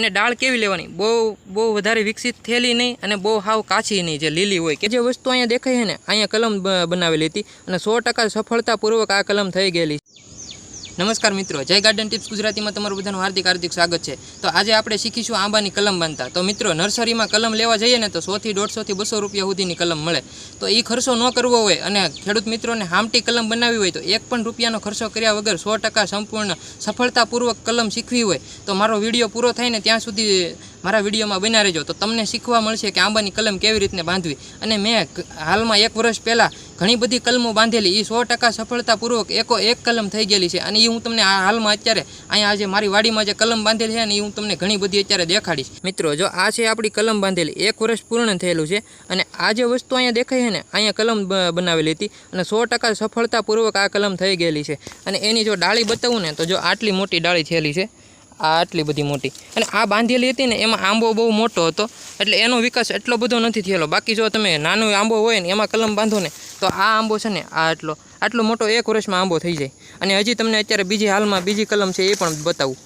અને ડાળ કેવી લેવાની, બહુ વધારે વિકસિત થયેલી નહીં અને બહુ હાવ કાચી નહીં, જે લીલી હોય. કે જે વસ્તુ અહીંયા દેખાય છે ને, અહીંયા કલમ બનાવેલી હતી અને 100% સફળતાપૂર્વક આ કલમ થઈ ગયેલી. નમસ્કાર મિત્રો, જય ગાર્ડન ટિપ્સ ગુજરાતીમાં તમારું બધાનું હાર્દિક સ્વાગત છે. તો આજે આપણે શીખીશું આંબાની કલમ બાંધતા. તો મિત્રો, નર્સરીમાં કલમ લેવા જઈએ ને તો 100 થી 150 થી 200 રૂપિયા સુધીની કલમ મળે. તો એ ખર્ચો ન કરવો હોય અને ખેડૂત મિત્રોને હામટી કલમ બનાવવી હોય તો 1 પણ રૂપિયાનો ખર્ચો કર્યા વગર 100% સંપૂર્ણ સફળતાપૂર્વક કલમ શીખવી હોય તો મારો વિડીયો પૂરો થાય ને ત્યાં સુધી મારા વિડીયોમાં બન્યા રહેજો. તો તમને શીખવા મળશે કે આંબાની કલમ કેવી રીતને બાંધવી. અને મેં હાલમાં 1 વર્ષ પહેલાં ઘણી બધી કલમો બાંધેલી, એ 100% સફળતાપૂર્વક એક કલમ થઈ ગયેલી છે. અને એ હું તમને હાલમાં અત્યારે અહીંયા આજે મારી વાડીમાં જે કલમ બાંધેલી છે ને એ હું તમને ઘણી બધી અત્યારે દેખાડીશ. મિત્રો, જો આ છે આપણી કલમ બાંધેલી, 1 વર્ષ પૂર્ણ થયેલું છે. અને આ જે વસ્તુ અહીંયા દેખાય છે ને, અહીંયા કલમ બનાવેલી હતી અને 100% સફળતાપૂર્વક આ કલમ થઈ ગયેલી છે. અને એની જો ડાળી બતાવું ને તો જો આટલી મોટી ડાળી થયેલી છે, આ આટલી બધી મોટી. અને આ બાંધેલી હતી ને એમાં આંબો બહુ મોટો હતો એટલે એનો વિકાસ એટલો બધો નથી થયેલો. બાકી જો તમે નાનો આંબો હોય ને એમાં કલમ બાંધો ને તો આ આંબો છે ને આ આટલો મોટો 1 વર્ષમાં આંબો થઈ જાય. અને હજી તમને અત્યારે હાલમાં બીજી કલમ છે એ પણ બતાવું.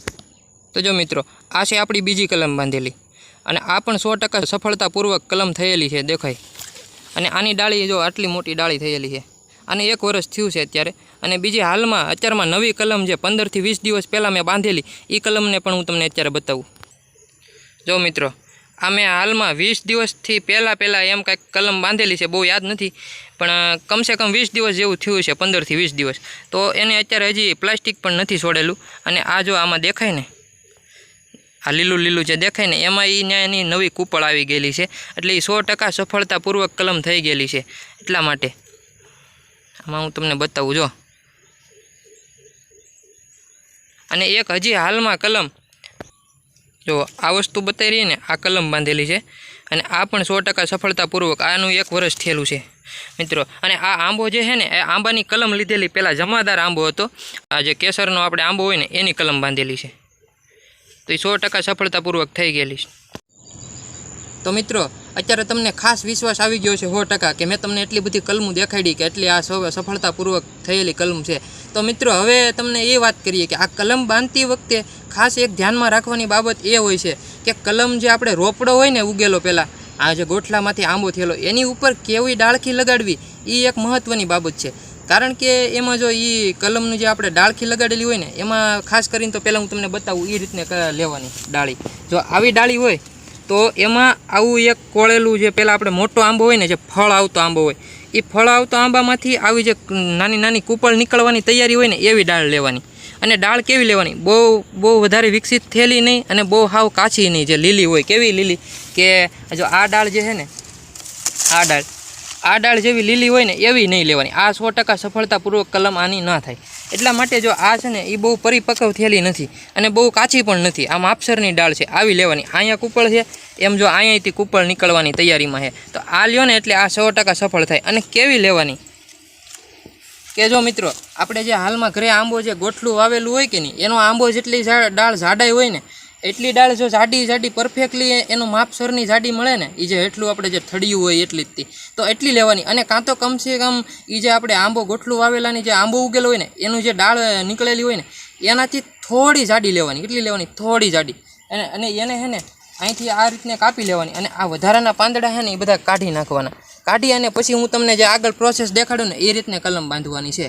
તો જો મિત્રો, આ છે આપણી બીજી કલમ બાંધેલી અને આ પણ 100% સફળતાપૂર્વક કલમ થયેલી છે, દેખાય. અને આની ડાળી જો આટલી મોટી ડાળી થયેલી છે. આને 1 વર્ષ થયું છે અત્યારે. અને બીજી હાલમાં અત્યારમાં નવી કલમ જે 15 થી 20 દિવસ પહેલાં મેં બાંધેલી એ કલમને પણ હું તમને અત્યારે બતાવું. જો મિત્રો, આ મેં હાલમાં 20 દિવસથી પહેલાં એમ કાંઈક કલમ બાંધેલી છે, બહુ યાદ નથી, પણ કમસે કમ 20 દિવસ જેવું થયું છે, 15 થી 20 દિવસ. તો એને અત્યારે હજી પ્લાસ્ટિક પણ નથી છોડેલું. અને આ જો આમાં દેખાય ને, આ લીલું જે દેખાય ને એમાં એની નવી કૂપળ આવી ગયેલી છે. એટલે એ 100% સફળતાપૂર્વક કલમ થઈ ગયેલી છે. એટલા માટે આમાં હું તમને બતાવું. જો, અને એક હજી હાલમાં કલમ, જો આ વસ્તુ બતાવી રહી ને, આ કલમ બાંધેલી છે. અને આ પણ 100% સફળતાપૂર્વક આનું 1 વર્ષ થયેલું છે મિત્રો. અને આ આંબો જે છે ને એ આંબાની કલમ લીધેલી પહેલાં જમાદાર આંબો હતો. આ જે કેસરનો આપણે આંબો હોય ને એની કલમ બાંધેલી છે. તો એ 100% સફળતાપૂર્વક થઈ ગયેલી છે. તો મિત્રો, અત્યારે તમને ખાસ વિશ્વાસ આવી ગયો છે 100% કે મેં તમને એટલી બધી કલમો દેખાડી કે એટલી આ સફળતાપૂર્વક થયેલી કલમ છે. તો મિત્રો, હવે તમને એ વાત કરીએ કે આ કલમ બાંધતી વખતે ખાસ એક ધ્યાનમાં રાખવાની બાબત એ હોય છે કે કલમ જે આપણે રોપડો હોય ને ઉગેલો પહેલાં, આ જે ગોઠલામાંથી આંબો થયેલો, એની ઉપર કેવી ડાળખી લગાડવી એ એક મહત્ત્વની બાબત છે. કારણ કે એમાં જો એ કલમનું જે આપણે ડાળખી લગાડેલી હોય ને એમાં ખાસ કરીને તો પહેલાં હું તમને બતાવું એ રીતને લેવાની ડાળી. જો આવી ડાળી હોય તો એમાં આવું એક કોળેલું જે પહેલાં આપણે મોટો આંબો હોય ને, જે ફળ આવતો આંબો હોય, એ ફળ આવતો આંબામાંથી આવી જે નાની કૂપળ નીકળવાની તૈયારી હોય ને એવી ડાળ લેવાની. અને ડાળ કેવી લેવાની, બહુ વધારે વિકસિત થયેલી નહીં અને બહુ હાવ કાચી નહીં, જે લીલી હોય. કેવી લીલી કે જો આ ડાળ જે છે ને, આ ડાળ જેવી લીલી હોય ને એવી નહીં લેવાની. આ 100% સફળતાપૂર્વક કલમ આની ના થાય. એટલા માટે જો આ છે ને એ બહુ પરિપક્વ થયેલી નથી અને બહુ કાચી પણ નથી, આ માપસરની ડાળ છે, આવી લેવાની. અહીંયા કૂપળ છે, એમ જો અહીંયાથી કૂપળ નીકળવાની તૈયારીમાં છે તો આ લ્યો ને એટલે આ 100% સફળ થાય. અને કેવી લેવાની કે જો મિત્રો, આપણે જે હાલમાં ઘરે આંબો જે ગોઠલું વાવેલું હોય કે નહીં, એનો આંબો જેટલી ડાળ જાડાઈ હોય ને એટલી ડાળ જો જાડી પરફેક્ટલી એનું માપસરની જાડી મળે ને, એ જે એટલું આપણે જે થડિયું હોય એટલી જ તો એટલી લેવાની. અને કાં તો કમસે કમ એ જે આપણે આંબો ગોઠલું વાવેલાની જે આંબો ઉગેલો હોય ને એનું જે ડાળ નીકળેલી હોય ને એનાથી થોડી જાડી લેવાની. કેટલી લેવાની? થોડી જાડી. અને એને છે ને અહીંથી આ રીતને કાપી લેવાની. અને આ વધારાના પાંદડા છે ને એ બધા કાઢી નાખવાના. કાઢી અને પછી હું તમને જે આગળ પ્રોસેસ દેખાડું ને એ રીતને કલમ બાંધવાની છે.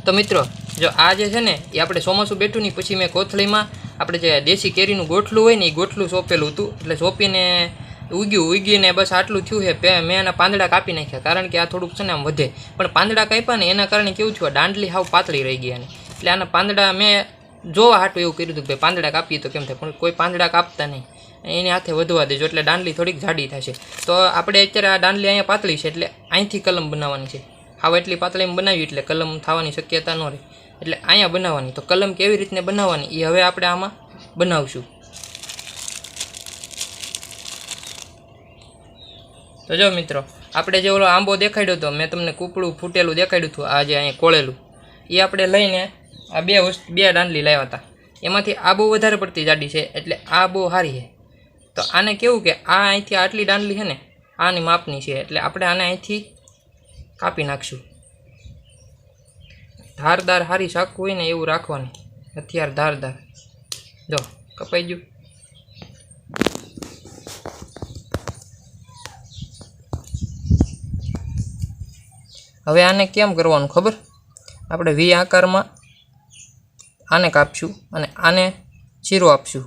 તો મિત્રો, જો આ જે છે ને એ આપણે ચોમાસું બેઠું નહીં પછી મેં કોથળીમાં આપણે જે દેશી કેરીનું ગોઠલું હોય ને એ ગોઠલું સોંપેલું હતું. એટલે સોંપીને ઉગીને બસ આટલું થયું છે. મેં એના પાંદડા કાપી નાખ્યા, કારણ કે આ થોડુંક છે ને આમ વધે. પણ પાંદડા કાપ્યા ને એના કારણે કેવું થયું, દાંડલી હાવ પાતળી રહી ગયા ને. એટલે આના પાંદડા મેં જોવા હાટું એવું કર્યું હતું કે ભાઈ પાંદડા કાપીએ તો કેમ થાય, પણ કોઈ પાંદડા કાપતા નહીં. એની હાથે વધવા દેજો એટલે દાંડલી થોડીક જાડી થશે. તો આપણે અત્યારે આ દાંડલી અહીંયા પાતળી છે એટલે અહીંથી કલમ બનાવવાની છે. હાવ એટલી પાતળીમાં બનાવી એટલે કલમ થવાની શક્યતા ન રહે. એટલે અહીંયા બનાવવાની. તો કલમ કેવી રીતને બનાવવાની એ હવે આપણે આમાં બનાવશું. તો જો મિત્રો, આપણે જે ઓલો આંબો દેખાડ્યો હતો, મેં તમને કૂપળું ફૂટેલું દેખાડ્યું હતું, આ જે અહીંયા કોળેલું, એ આપણે લઈને આ બે દાંડલી લાવ્યા હતા. એમાંથી આ બહુ વધારે પડતી જાડી છે એટલે આ બહુ સારી છે. તો આને કેવું કે આ અહીંથી આટલી દાંડલી છે ને આની માપની છે એટલે આપણે આને અહીંથી કાપી નાખશું. ધારદાર સારી ચાકુ હોય ને એવું રાખવાની, હથિયાર ધારદાર. જો કપાઈ ગયું. હવે આને કેમ કરવાનું ખબર? આપણે વી આકારમાં આને કાપશું અને આને ચીરો આપશું.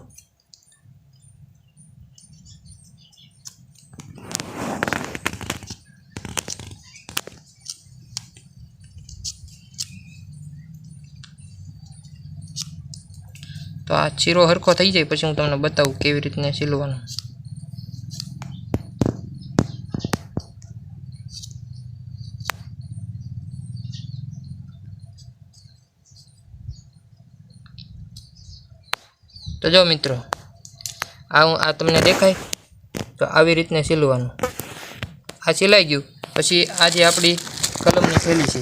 તો આ ચીરો હરખો થઈ જાય પછી હું તમને બતાવું કેવી રીતને છીલવાનું. તો જો મિત્રો, આ તમને દેખાય તો આવી રીતને છીલવાનું. આ છીલાઈ ગયું પછી આ જે આપણી કલમની થેલી છે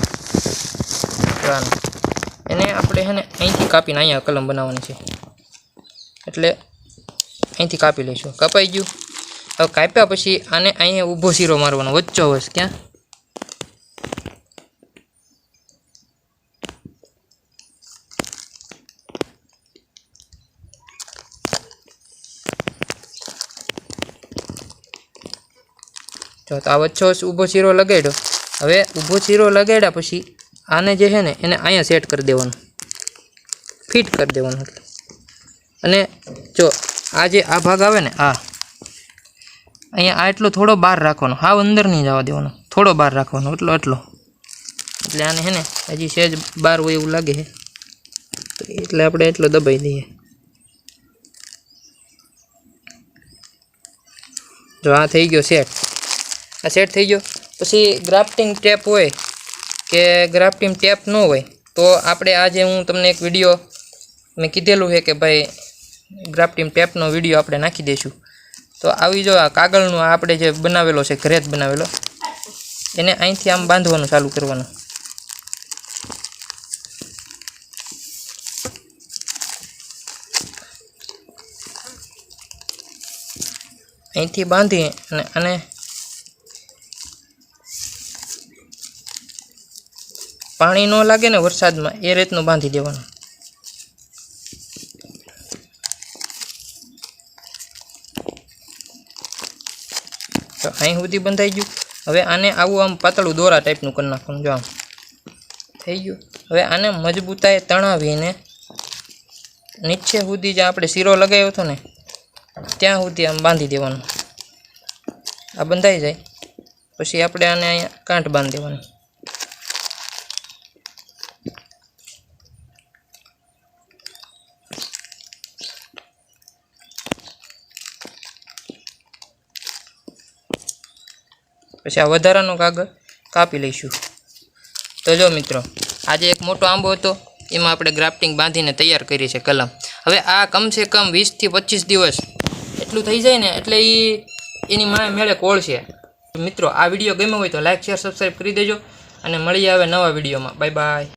એને આપણે છે ને અહીંથી કાપીને અહીંયા કલમ બનાવવાની છે. એટલે અહીંથી કાપી લઈશું. કપાઈ ગયું. હવે કાપ્યા પછી આને અહીંયા ઊભો શીરો મારવાનો, વચ્ચો વસ. ક્યાં? જો તો આ વચ્ચો ઊભો શીરો લગાડ્યો. હવે ઊભો શીરો લગાડ્યા પછી આને જે છે ને એને અહીંયા સેટ કરી દેવાનું, ફિટ કરી દેવાનું. એટલે અને જો આ જે આ ભાગ આવે ને અહીંયા આ એટલો થોડો બહાર રાખવાનો, હાવ અંદર નહીં જવા દેવાનો, થોડો બહાર રાખવાનો, એટલો. એટલે આને છે ને હજી સહેજ બહાર હોય એવું લાગે છે એટલે આપણે એટલો દબાઈ દઈએ. જો આ થઈ ગયો સેટ. આ સેટ થઈ ગયો પછી ગ્રાફ્ટિંગ ટેપ હોય કે ગ્રાફ્ટિંગ ટેપ ન હોય તો આપણે આજે હું તમને એક વિડીયો મેં કીધેલું છે કે ભાઈ ગ્રાફ્ટિંગ ટેપનો વિડીયો આપણે નાખી દઈશું. તો આવી જો આ કાગળનું આપણે જે બનાવેલો છે, ઘરે જ બનાવેલો, એને અહીંથી આમ બાંધવાનું ચાલુ કરવાનું. અહીંથી બાંધી અને પાણી ન લાગે ને વરસાદમાં એ રીતનું બાંધી દેવાનું. તો અહીં સુધી બંધાઈ ગયું. હવે આને આવું આમ પાતળું દોરા ટાઈપનું કરી નાખવાનું. જો આમ થઈ ગયું. હવે આને મજબૂતાઈ તણાવીને નીચે સુધી જે આપણે શીરો લગાવ્યો હતો ને ત્યાં સુધી આમ બાંધી દેવાનું. આ બંધાઈ જાય પછી આપણે આને અહીંયા કાંઠ બાંધી દેવાની. પછી આ વધારાનો કાગળ કાપી લઈશું. તો જો મિત્રો, આજે એક મોટો આંબો હતો, એમાં આપણે ગ્રાફ્ટિંગ બાંધીને તૈયાર કરી છે કલમ. હવે આ કમસે કમ 20 થી 25 દિવસ એટલું થઈ જાય ને એટલે એની મેળે કોળશે. મિત્રો, આ વિડીયો ગમ્યો હોય તો લાઈક, શેર, સબસ્ક્રાઈબ કરી દેજો અને મળીએ હવે નવા વિડીયોમાં. Bye bye.